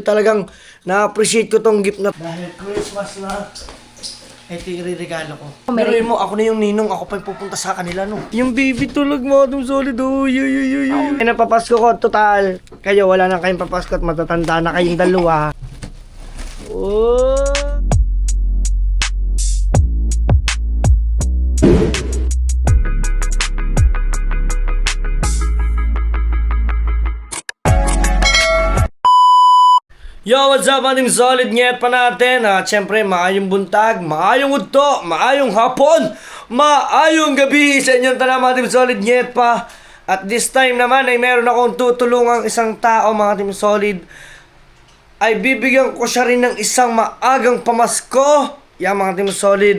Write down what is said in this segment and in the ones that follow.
Talagang na-appreciate ko tong gift na. Dahil Christmas na, ito yung iririgalo ko. Pero yun mo, ako na yung ninong, ako pa yung pupunta sa kanila, no? Yung baby tulog mo, Madam Solid, oh, yuy. Ay, napapasko ko, total. Kayo, wala na kayong papasko at matatanda na kayong dalawa. Oh! Yo, what's up, Madam Solid? Ngayat pa natin. Siyempre, maayong buntag, maayong udto, maayong hapon, maayong gabi sa inyong tanang, Madam Solid. Ngayat pa. At this time naman ay meron akong tutulungang isang tao, Madam Solid. Ay bibigyan ko siya rin ng isang maagang pamasko. Yan, mga Team Solid,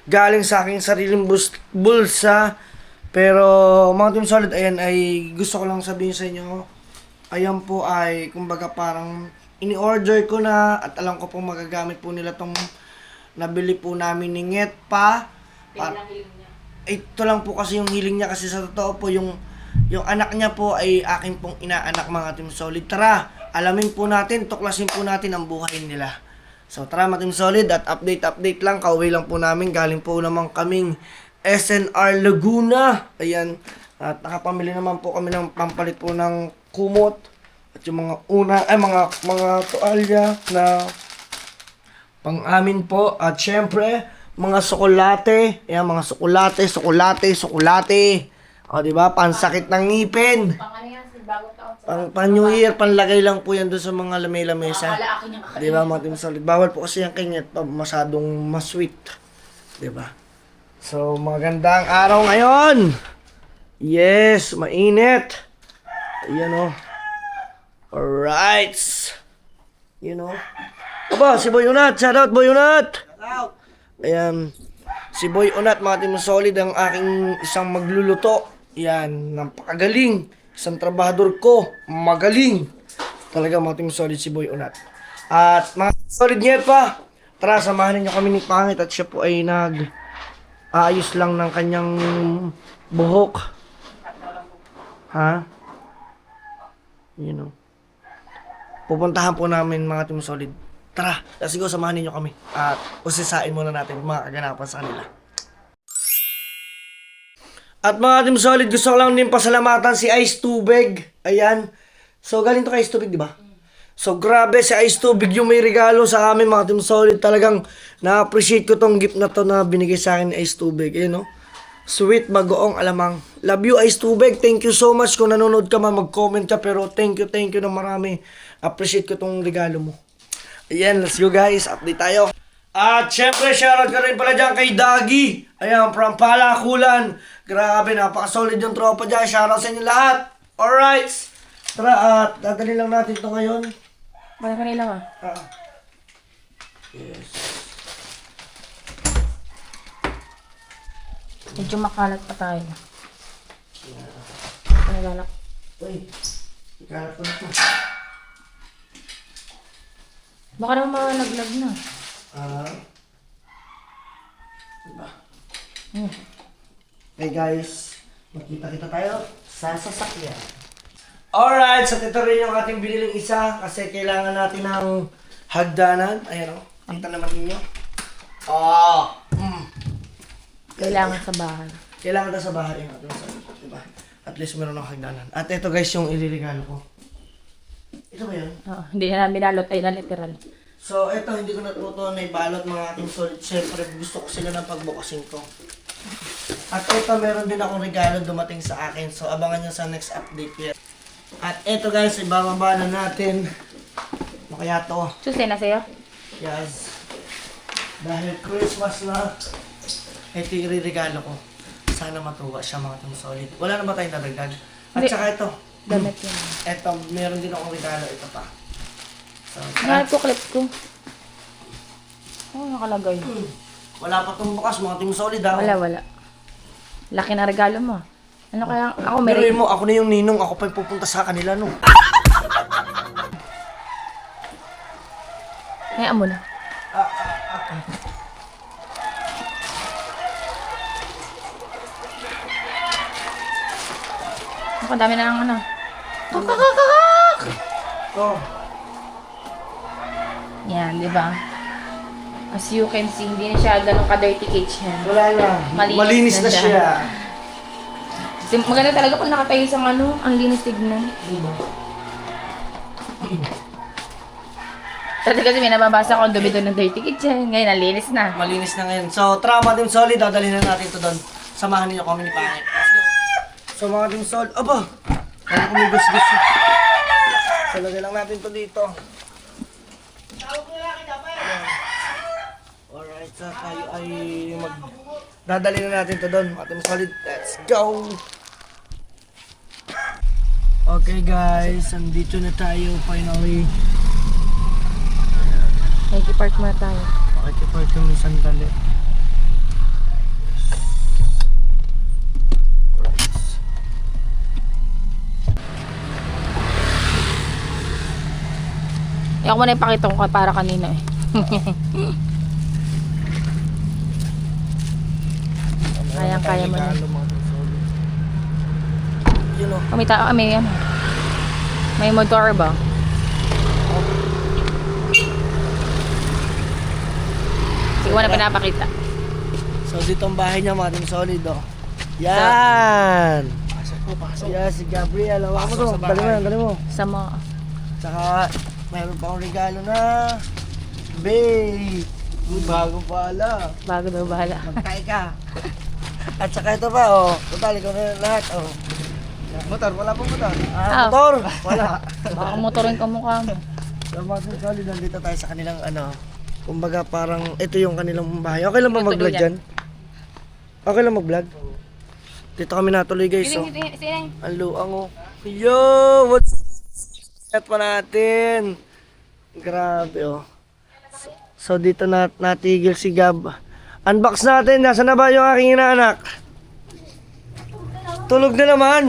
galing sa aking sariling bulsa. Pero, mga Team Solid, ayan, ay gusto ko lang sabihin sa inyo. Ayan po ay, kumbaga parang ini-order ko na at alam ko pong magagamit po nila tong nabili po namin ni Nget pa. Ito lang po kasi yung hiling niya kasi sa totoo po yung anak niya po ay akin pong inaanak, mga Team Solid. Tara, alamin po natin, tuklasin po natin ang buhay nila. So tara, mga Team Solid, at update lang, kauwi lang po namin. Galing po naman kaming SNR Laguna. Ayan, at nakapamili naman po kami ng pampalit po ng kumot. At yung mga tuwalya na pang-amin po. At syempre, mga sokolate. Ayan, mga sokolate. O, diba? Pansakit ng ngipin. Pang New Year, panlagay lang po yan doon sa mga lamay-lamesa. Diba, mga Team Solid? Bawal po kasi yung kingit pa, masyadong masweet. Diba? So, magandang araw ngayon. Yes, mainit. Ayan, alright. Aba, si Boy Unat. Shout out, Boy Unat. Ayan. Si Boy Unat, mga Team Solid, ang aking isang magluluto. Ayan, napakagaling. Isang trabahador ko. Magaling. Talaga, mga Team Solid, si Boy Unat. At mga Team Solid, ngayon pa. Tara, samahan niyo kami ni Pangit at siya po ay ayos lang ng kanyang buhok. Ha? Pupuntahan po namin, mga Team Solid. Tara, kasi ko samahan niyo kami. At usisain muna natin mga kaganapan sa kanila. At mga Team Solid, gusto ko lang din pasalamatan si Ice Tubig. Ayan. So, galing to kay Ice Tubig, di ba? So, grabe si Ice Tubig yung may regalo sa amin, mga Team Solid. Talagang na-appreciate ko tong gift na to na binigay sa akin ni Ice Tubig. Ayan, sweet, bagoong alamang. Love you, Ice Tubig. Thank you so much. Kung nanonood ka man, mag-comment ka. Pero thank you na marami. Appreciate ko tong regalo mo. Ayan, let's go guys. Update tayo. At syempre, shoutout ka rin pala dyan kay Dagi. Ayan, from Palakulan. Grabe, napaka-solid yung tropa dyan. Shoutout sa inyo lahat. Alright. Tara, at dadali lang natin ito ngayon. Wala kanila ka. Yes. Medyo makalat pa tayo. Naganak. Uy, ikalat ko na ito. Baka naman malaglag na. Diba? Hey guys, magkita-kita tayo sa sasakyan. Alright, so ito rin yung ating biniling isa kasi kailangan natin ng hagdanan. Ayan kita naman ninyo. Kailangan sa bahay. Kailangan na sa bahay yung ating diba? At least meron ng hagdanan. At ito guys yung ililigalo ko. Ito ba yun? Oo, hindi na binalot ay na literal. So ito hindi ko natuto na ibalot, mga ating solid. Siyempre gusto ko sila ng pagbukasin ko. At ito meron din akong regalo dumating sa akin. So abangan nyo sa next update here. At ito guys, ibababa na natin. Ano kaya to? Susay na sa'yo? Yes. Dahil Christmas na, ito yung iririgalo ko. Sana matuwa siya, mga Team Solid. Wala na ba tayong dadagdag? At Hindi. saka ito. Damit yan. Ito, meron din akong regalo. Ito pa. So, Nahanap ko clip ko. Nakalagay. wala pa itong bukas, mga Team Solid. Wala. Laki na regalo mo. Ano kaya? Ako Pero meron. mo, ako na yung ninong. Ako pa yung pupunta sa kanila, no? Hayaan mo na. Okay. Ako, dami na lang ano. Oh. Yan, di ba? As you can see, hindi na siya ganun ka-dirty cage yan. Wala na. Malinis Malinis na na siya. Kasi maganda talaga pag nakatayo sa ano, ang linis tignan. Dati kasi may nababasa ko ang dumi doon ng dirty cage yan. Ngayon, ang linis na. Malinis na ngayon. So, tara mga Team Solid, dadalhin na natin ito doon. Samahan niyo kami ni Pangit. Let's go. So mga Team Solid, aba! Ano kung may gus-gus? So, lagay lang natin ito dito. Alright, so tayo ay dadalhin na natin ito doon. Mga Team Solid, let's go! Okay guys, andito na tayo finally. Park muna tayo. Pakikipark kami sandali. Ako muna ipakita ko para kanina eh. Kayang-kaya mo na. Yun o. May ano. May motor ba? Sige, wala pinapakita. So dito ang bahay niya mga Team Solid oh. Yan! Pasok. Yan si Gabriel. Hawa mo to. Dali mo. Sa mga... Tsaka mayroon pa akong regalo na babe. Bago pala. Bago daw bahala. Magkay ka. At saka ito pa oh. Total, ikaw na lahat oh. Motor, wala pong motor. Ah. Motor! Wala. Baka motorin ka mukha mo. So mga Team Solid, nandito tayo sa kanilang ano. Kumbaga parang ito yung kanilang bahay. Okay lang ba mag-vlog dyan? Okay lang mag-vlog? Dito kami natuloy guys. So, ang luang oh. Yo! What's up pa natin? Grabe oh. So dito natigil si Gab. Unbox natin. Nasaan na ba yung aking inaanak? Tulog na naman.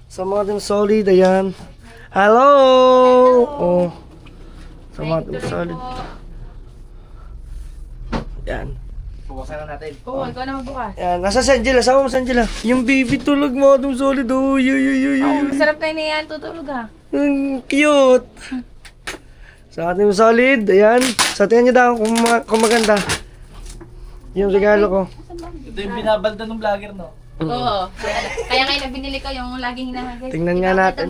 So mga Team Solid, ayan. Hello! Oh. So mga Team Solid. Yan. Bukasan na natin. Oo, ikaw na magbukas. Yan. Nasa si Angela. Sama mo si Angela. Yung baby tulog mo. Team Solid. Oh, yuy. Masarap na yan, tutulog ah. Cute. Sa ating solid, ayan. Sa tingnan niyo daw kung maganda. Yung regalo ko. Ito yung binabalda ng vlogger, no? Oo. Kaya ngayon binili ko yung laging hinahagas. Tingnan nga natin.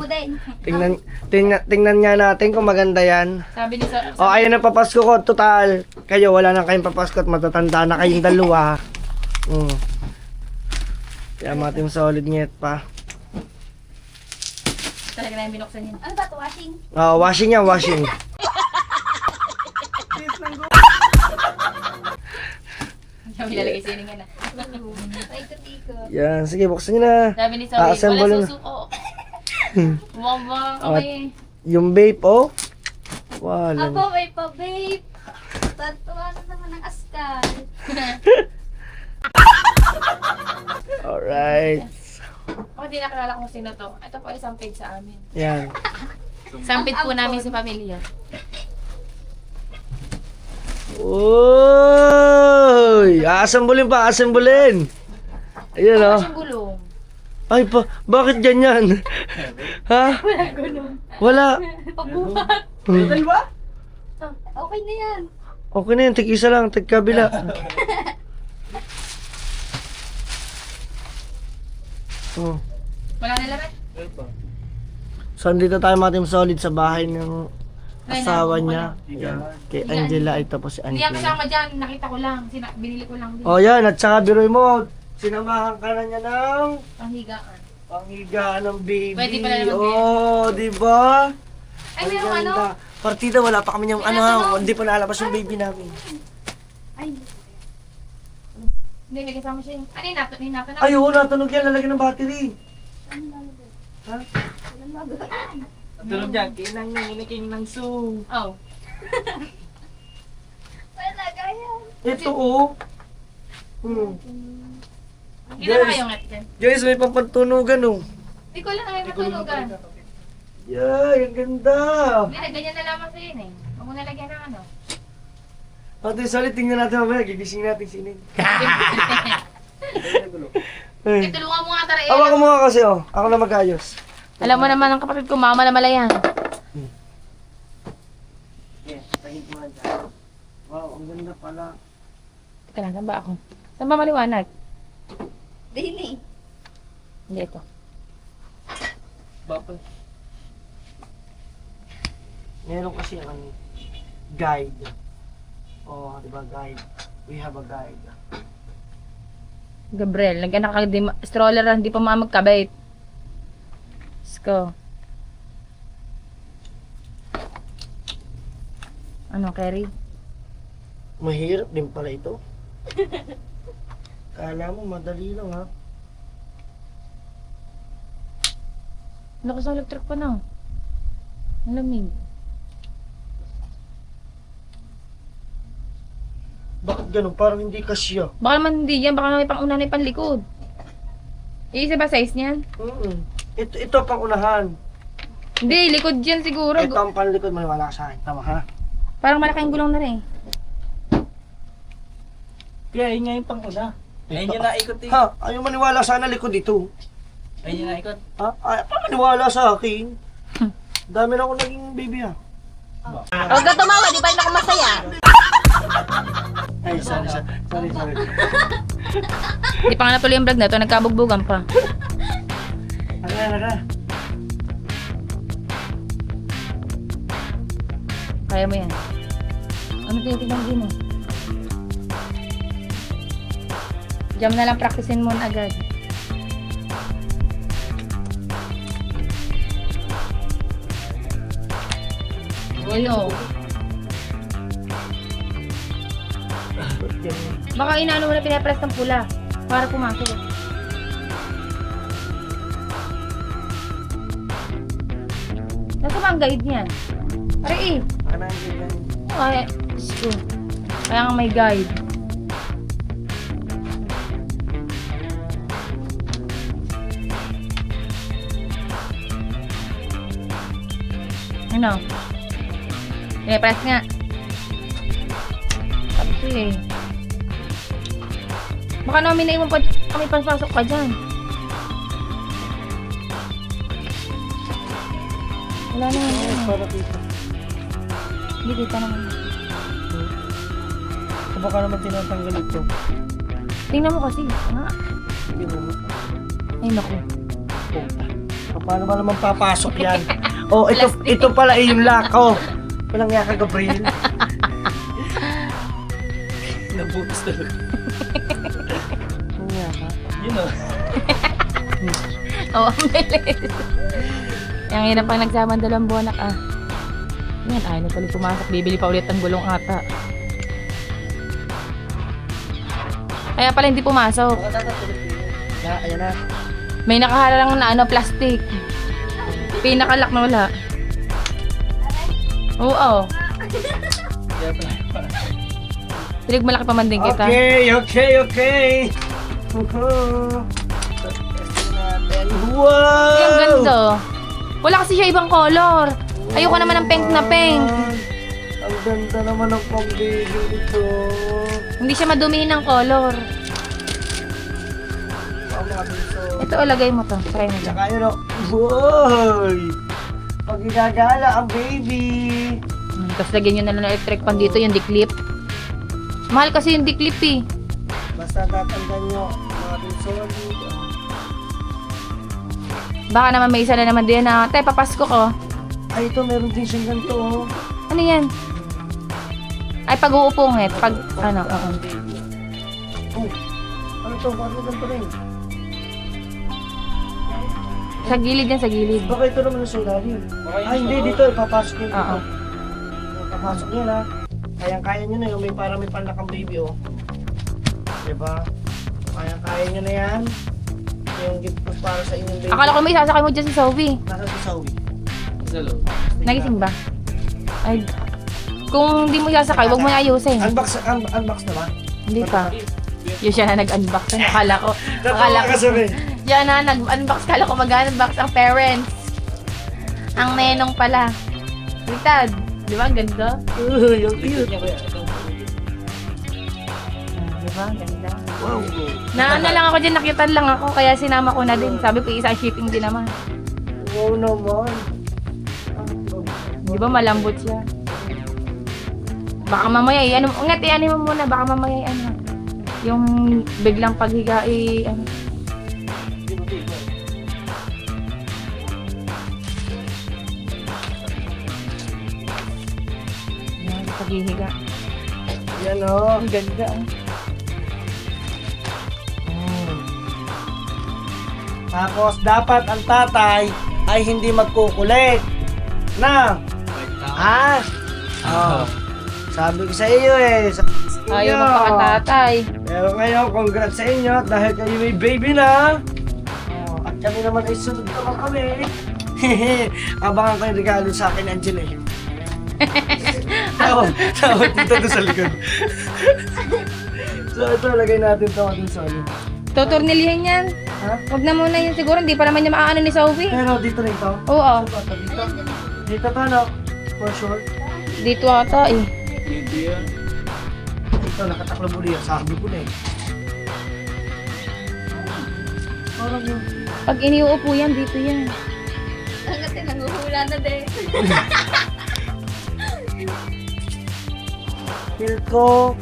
Tingnan nga natin kung maganda yan. Sabi ni sa... O, ayun ang papasko ko. Total. Kayo, wala na kayong papasko at matatanda na kayong dalawa. Kaya mga Team Solid ngit pa. Talaga na yung binuksan niya. Ano ba ito? Washing? Washing yan, washing. Sabi lalagay siya nga na. Paikot-ikot. Yan, sige, buksan nyo na. Sabi ni Sabi, Assemble wala na. susuko. Bumaba kami. Yung vape, oh. Wala. Aba, may pa-babe. Tatuwa na naman ang askal. Alright. Ako di nakilala kung sino to. Ito po isang page sa amin. Yan. Sampit po namin sa pamilya. Uy! Asambulin pa, asambulin! Ayan Ano oh. siyang gulong? Ay pa, bakit ganyan? Ha? Wala gulong. Wala. Pagbuhat. Dalawa? Okay na yan. Okay na yun, tig-isa lang, tig-kabila. Oh. Wala na laman? So, andito tayo mga Team Solid sa bahay ng Ay, asawa nakuha niya. Yan. Kay Angela, ito po si Hindi ako Angela. kasama dyan. Nakita ko lang. Binili ko lang din. Oh, yan. At saka biroy mo, sinamahan ka na niya ng Panghigaan. panghigaan ng baby. Pwede pala naman Oh, di ba? Ay, Ang meron ano? ganda. Partida, wala pa kami yung ano, Tinatanong. hindi pa nalabas yung baby namin. Ay, Hindi, may kasama siya. Ano yung nato na? Ay, oo, natunog yan, lalagyan ng battery. ano lalagay? Ha? Walang lalagay. Tulog dyan. Kinang yung iniking ng su. Oh. Walang lalagay yan. Ito, oh. Ilan na kayong at dyan? Guys, may pampantunugan, oh. Hindi ko lang kayo matulugan. Yay, ang ganda. Hindi, ganyan na lamang sa yun eh. Huwag mo nalagyan ng ano. Ate, solid, tingnan natin mamaya, gigising natin si Nin. Eh, tulungan mo nga tara Awa ko mga kasi, oh. Ako na mag-ayos. Alam mo naman ang kapatid ko, mama na malayan. Yes, tahid mo na dyan. Wow, ang ganda pala. Teka lang, saan ba ako? Saan ba maliwanag? Daily. Hindi, ito. Bapal. Meron kasi ang guide. Oh, di ba guide? We have a guide. Gabriel, nag-anak ka, stroller lang, hindi pa magkabait. Let's go. Ano, Kerry? Mahirap din pala ito. Kala mo madali lang ha. Lakas ng electric pa na. Ang lamig. Bakit ganun? Parang hindi kasya. Baka naman hindi yan, baka naman may pang una na pang likod. Iisa ba size niyan? Ito pang unahan. Hindi, likod yan siguro. Ito ang panlikod, maniwala ka sa akin. Tama ha? Parang malaking gulong na rin. Kaya yun nga yung pang-una. Ayun yung naikot eh. Ha? Ayaw maniwala sana likod ito. Ayun yung naikot. Ha? Ayaw pa maniwala sa akin. Dami na ako naging baby ha. Huwag ka tumawa, di ba yun ako masaya? Ay, sorry. Hindi pa nga natuloy yung vlog na ito, nagkabugbugan pa. Ano? Kaya mo yan. Ano tinitignan din eh? Diyan mo na lang practicein mo na agad. Hello. Baka inaano mo na pinapress ng pula para pumasok. Nasa ba ang guide niyan? Pare eh. Ay, Diyos ko. Kaya nga may guide. Ano? Pinapress nga. Tapos eh. Baka naman minay mo pa kami pasok pa dyan. Wala naman dyan. Para dito. Hindi kita naman. Baka naman tinatanggal ito. Tingnan mo kasi. Nga. Hindi mo. Ay naku. Paano ba naman papasok yan? Oh, ito pala yung lock. Oh. Walang nga ka, Gabriel. Nabutas talaga. Ano nga ka? Yun o. Oo, ang bilis. Yung hirap pang nagsama ang dalawang buwan ah. Yan, ayaw na tuloy pumasok. Bibili pa ulit ang gulong ata. Kaya pala hindi pumasok. Ayan na. May nakaharang na plastic. Pinakalock na wala. Oo. Kaya pala. Tinig malaki pa man din kita. Okay. Wow! Ay, ang ganda. Wala kasi siya ibang color. Ayoko naman ng pink na pink. Ang ganda naman ng pang-baby ito. Hindi siya madumihin ng color. Ito, lagay mo to. Try mo dyan. Tsaka yun o. Boy! Pag ginagala ang baby. Tapos lagyan nyo na lang ng electric pan dito, yung declip. Mahal kasi yung declip eh. Basta tatandaan nyo, mga solid. Baka naman may isa na naman din na, tay, papasko ko. Ay, ito, meron din siyang ganito. Oh. Ano yan? Ay, pag-uupong eh. Pag, ano, oo. Oh, ano to? Bakit ganito rin? Sa gilid yan, sa gilid. Baka ito naman sa ilalim. Ay, hindi. Dito, ipapasok yun dito. Oo. Ipapasok yun, ha. Kayang-kaya nyo na yun. May parang may panlakang baby, oh. Diba? Kayang-kaya nyo na yan. Yung gift ko para sa inyong baby. Akala ko may sasakay mo dyan si Sophie. Nasa si Sawi. Sa loob. Nagising ba? Ay, kung hindi mo sasakay, huwag mo na ayusin. Unbox na ba? Hindi pa. Yung siya na nag-unbox. Akala ko. Akala ko. Kasabi. Siya na nag-unbox. Akala ko mag-unbox ang parents. Ang nenong pala. Litad. Di ba? Ang ganda. Yung cute. Niya ko yan. Ito. Di ba? Ang ganda. Wow. Na lang ako dyan. Nakitan lang ako. Kaya sinama ko na din. Sabi ko isang shipping din naman. Wow naman. Di ba malambot siya? Baka mamaya ano, ungat ano mo muna, baka mamaya ano. Yung biglang paghiga ano. Yan, paghihiga. Yan o. Ang ganda. Tapos, dapat ang tatay ay hindi magkukulit. Na? Ha? Oh. Sabi ko sa iyo eh. Sabi ko sa Ayaw inyo. magpakatatay. Pero ngayon, congrats sa inyo dahil kayo may baby na. Oh, at kami naman ay sunod naman kami. Abangan ko yung regalo sa akin, Angel eh. Tawag dito doon sa likod. So ito, lagay natin ito doon sa ano. Tutornilhin yan. Ha? Huwag na muna yun siguro, hindi pa naman niya maaano ni Sophie. Pero dito rin to. Oo, Dito. Dito to, no? For sure. dito ata eh. Hindi yan. Ito, nakataklo muli yan. Sabi ko na eh. Parang yung... Pag iniuupo yan, dito yan. Hanggat nanguhula na din. Feel ko...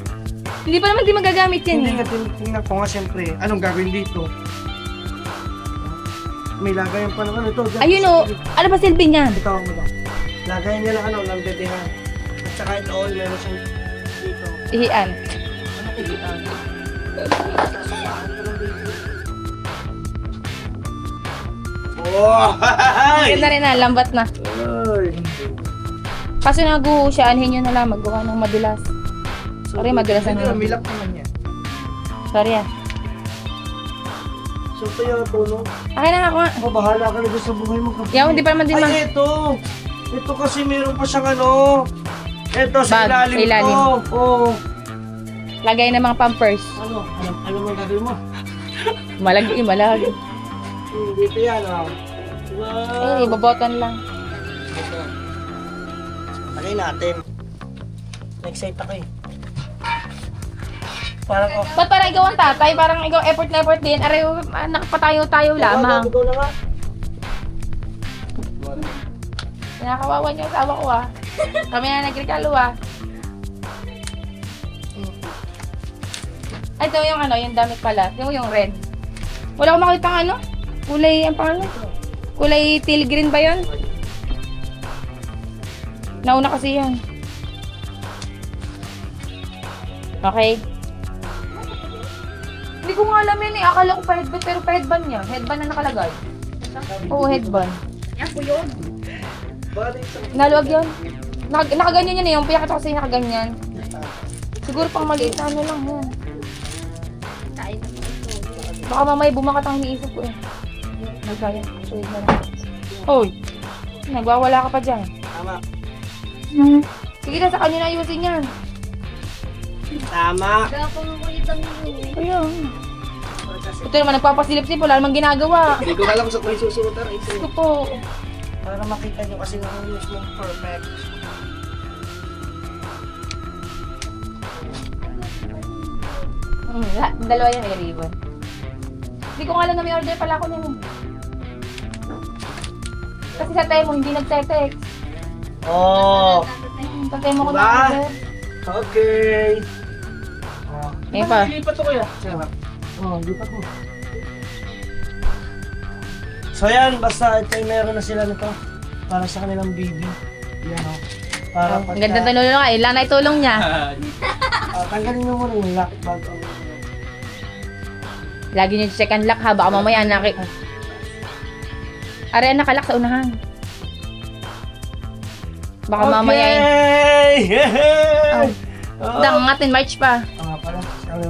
Hindi pa naman di magagamit yan Hindi eh. nga tinitingnan ko nga siyempre. Anong gagawin dito? May lagayan pa naman ito. Ayun o, ano ba silbi niyan? Ito mo lang. Lagayan niya lang ano, ng bedehan. At saka ito all meron siyang dito. Ihian. Ano ihian? Wow! Ganda rin na, lambat na. Ay! Kaso naguho siya, anhin nyo na lang, magawa ng madulas. Sorry, madulas ang Hindi, milak naman yan. Sorry ah. So, ito yung tono. Akin na ako nga. Ako, bahala ka na dyan sa buhay mo. kapatid. Yaw, hindi pa naman din ma... Ay, ito! Ito kasi meron pa siyang ano. Ito, sa Bag, ilalim, sa ilalim. to. Oh. Lagay ng mga pampers. Ano mo gagawin mo? Malagi, malagi. Dito yan, oh. Wow! Eh, ibabotan lang. Lagay natin. Na-excite ako eh. Parang, oh. Ba't parang ikaw ang tatay? Parang ikaw effort na effort din. Aray, nakapatayo-tayo lamang. Ikaw na nga. Nakakawawa niyo ang asawa ko ah. Kami na nagregalo ah. Ay, ito yung ano, yung damit pala. Yung red. Wala akong makita ng ano. Kulay, ang pangalan? Kulay teal green ba yun? Nauna kasi yan. Okay. Hindi ko nga alam yun eh. Akala ko pa headband, pero pa headband niya. Headband na nakalagay. Oo, headband. Yan po yun. Naluwag yun. Nakaganyan yun eh. Yung piyak kasi nakaganyan. Siguro pang maliit na ano lang yan. Kain na ito. Baka mamaya bumakat ang iniisip ko eh. Nagkaya. Suwig na lang. Hoy! Nagwawala ka pa dyan. Tama. Sige na, sa kanina ayusin yan. Tama. Kaya po makulit ang yun. Ayun. Ito naman, nagpapasilip-silip. Wala namang ginagawa. Hindi ko alam sa kung susurutan. Ito po. Para makita nyo kasi nakaayos mong perfect. Dalawa yan may ribbon. Hindi ko nga alam na may order pala ako niyan. Kasi sa tayo mo, hindi nagte-text. Oh. Sa tayo mo ko Diba? na-order. Okay. Oh. Ngayon pa. Lipat ko kuya. Oh, lipat mo. So yan, basta ito yung meron na sila nito. Para sa kanilang baby. Yan o. Para Ang ganda na lolo nga. Ilan na itulong niya. tanggalin nyo muna yung lock bag. Lagi niyo check and lock ha. Baka mamaya Are, nakalak sa unahan. Baka mamaya Okay! dangatin, March pa. Pala.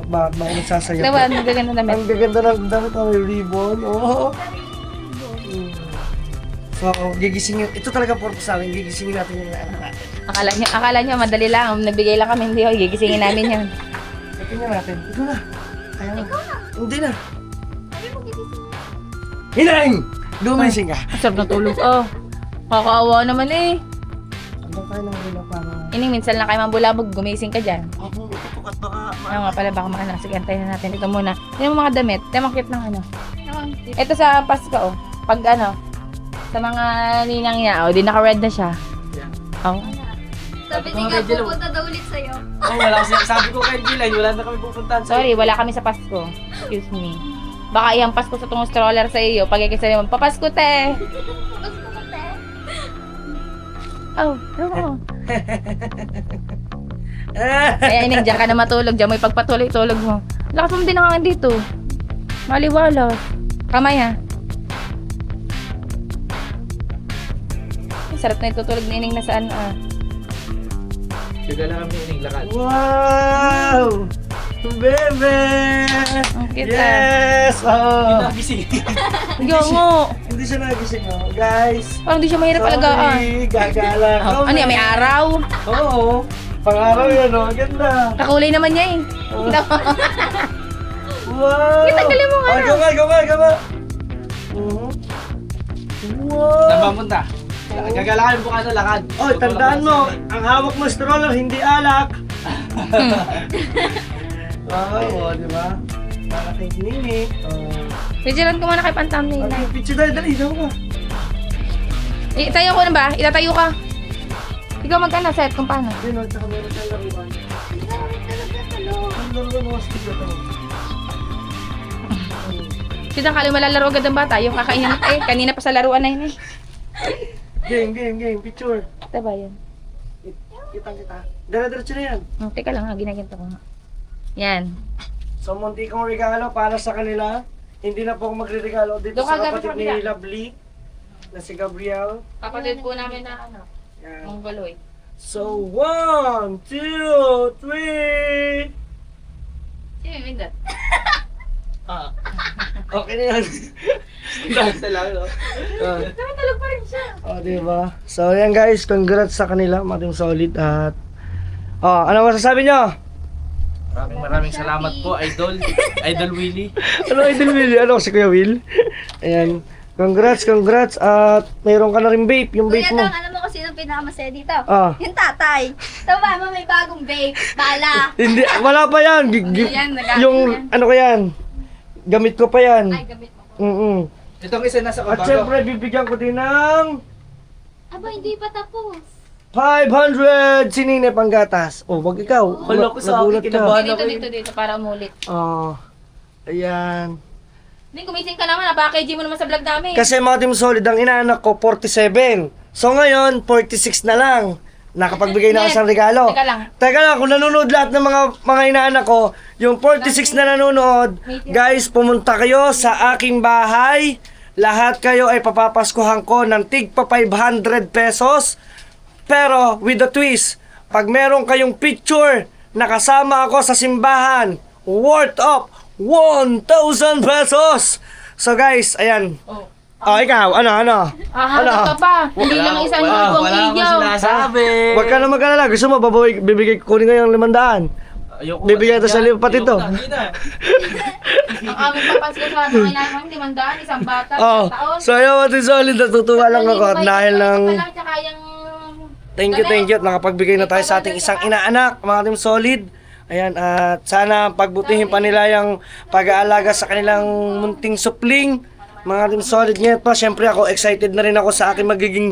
Ba nagsasayaw. Diba, ang gaganda na damit. Ang gaganda ng damit. May ribbon. Oh. So, gigisingin. Ito talaga purpose namin. Gigisingin natin yung anak natin. Akala niya madali lang. Nagbigay lang kami. Hindi, gigisingin namin yan. Tingnan natin. Ito na. Kaya na. Hindi na. Sabi mo gigising. Hinang! Lumising ka. Ang sarap na tulog. Oh, kakaawa naman eh. Ano tayo ng rila para... Ining minsan lang kayo mambulabog. Gumising ka dyan. Ako, tutukat baka... Ayaw nga pala, baka makana. Sige, antayin na natin. Ito muna. Ito yung mga damit. Ito yung mga cute ng ano. Naman. Ito sa Pasko, oh. Pag ano, sa mga ninang niya, oh, di naka-red na siya. Oh. Sabi ko ni nga nga, kay Jill, pupunta daw ulit sa'yo. Oh, wala kasi sabi ko kay Jill, wala na kami pupuntahan sa Sorry, wala kami sa Pasko. Excuse me. Baka ihampas ko sa tong stroller sa iyo. Pag ikisa naman, papasko te! Tapos pumunta. Oh, ano? Kaya ining, dyan ka na matulog. Dyan mo ipagpatuloy-tulog mo. Lakas mo din hangin dito. Maliwala. Kamay ha. Ang sarap na itutulog ni Ining na saan ah. Siga lang kami ining lakad. Wow! Bebe! Ang cute Yes! Oh. Nagising. Yo mo. Hindi siya nagising, oh. Guys. Parang di siya mahirap alagaan. Sorry, gagala Oh, ano yan, may araw? Oo. Pang-araw yan, oh. Ganda. Kakulay naman niya eh. Oh. Wow! Tanggalin mo nga Oh, na. gama. Mhm. Wow! Saan ba punta? Gagalakan po ka na lakad. Oh, tandaan mo, ang hawak mo stroller, hindi alak. Wow, di ba? Para kay Nini. Oh. Pijiran ko muna kay Pantam ni Ano Inay. yung picture dali, daw ka. Itayo ko na ba? Itatayo ka. Ikaw magkano set kung paano? Yun, oh, tsaka meron siyang laruan. Ang laruan mo, stick na to. Siyang kali malalaro agad ang bata. Yung kakainin natin. Kanina pa sa laruan na yun eh. Game, picture. Ito ba yan? Kita. Dala-diretso na yan. Teka lang ha, ginaginto ko nga. Yan. So, munti kong regalo para sa kanila. Hindi na po ako magre-regalo dito Doon ka sa gamit kapatid sa ni kabila. Lovely na si Gabriel. Kapatid po namin na ano, Yan. Mongoloid. So, 1, 2, 3. Si Mindat. Ah. Okay na yan. Basta lang, no? Tumatulog pa rin siya. Oh, diba? So, yan guys. Congrats sa kanila. Mating solid at... Oh, ano masasabi nyo? Maraming salamat po, Idol. Idol Willie. Ano Idol Will? Ano si Kuya Will? Ayan. Congrats. At mayroon ka na rin vape. Yung Kuya vape mo. Dang, alam mo kung sino pinakamasaya dito? Ah. Yung tatay. Tama mo, may bagong vape. Bala. Hindi, wala pa yan. Yan, nagamit Yung, yan. ano ko yan? Gamit ko pa yan. Ay, gamit mo. Itong isa nasa At kabago. syempre, bibigyan ko din ng Aba, hindi pa tapos. 500 sinine panggatas. Oh, wag ikaw. Wala ko sa akin, Nagulat ka. kinabahan. Dito, para umulit. Oh. Ayan. Hindi, gumising ka naman. Napaka-KG mo naman sa vlog namin. Kasi mga Team Solid, ang inaanak ko, 47. So ngayon, 46 na lang. Nakapagbigay na ako Hindi. ng regalo. Teka lang. Kung nanonood lahat ng mga inaanak ko, yung 46 na nanonood, guys, pumunta kayo sa aking bahay. Lahat kayo ay papapaskuhan ko ng tig pa 500 pesos. Pero with the twist, pag meron kayong picture na kasama ako sa simbahan, worth of 1,000 pesos. So guys, ayan. Oh, ikaw, ano? Hahanap ka pa. Hindi lang isa yung ibang Wala akong igaw. sinasabi. Huwag ka na mag-alala. Gusto mo, bibigay kunin ko yung 500. Ayoko. Bibigyan ito sa pati ito. Ayoko na. Ang aming papasko sa mga inahin, 500, isang bata, Oh, isang taon. so ayun, Mati Solid, natutuwa lang ako at dahil ng Tsaka yung... thank you at nakapagbigay na tayo sa ating isang inaanak, mga Team Solid. Ayan, at sana pagbutihin pa nila yung pag-aalaga sa kanilang munting supling. Mga Team Solid ngayon pa, syempre ako excited na rin ako sa aking magiging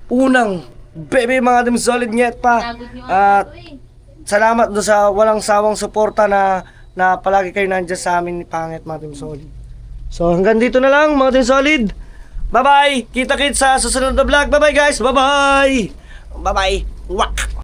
unang baby, mga Team Solid ngayon pa. At salamat do sa walang sawang suporta na palagi kayo nandiyan sa amin ni Pangit, mga Team Solid. So hanggang dito na lang, mga Team Solid. Bye-bye! Kita-kits sa susunod na vlog. Bye-bye guys! Bye-bye! Bye-bye! Wak!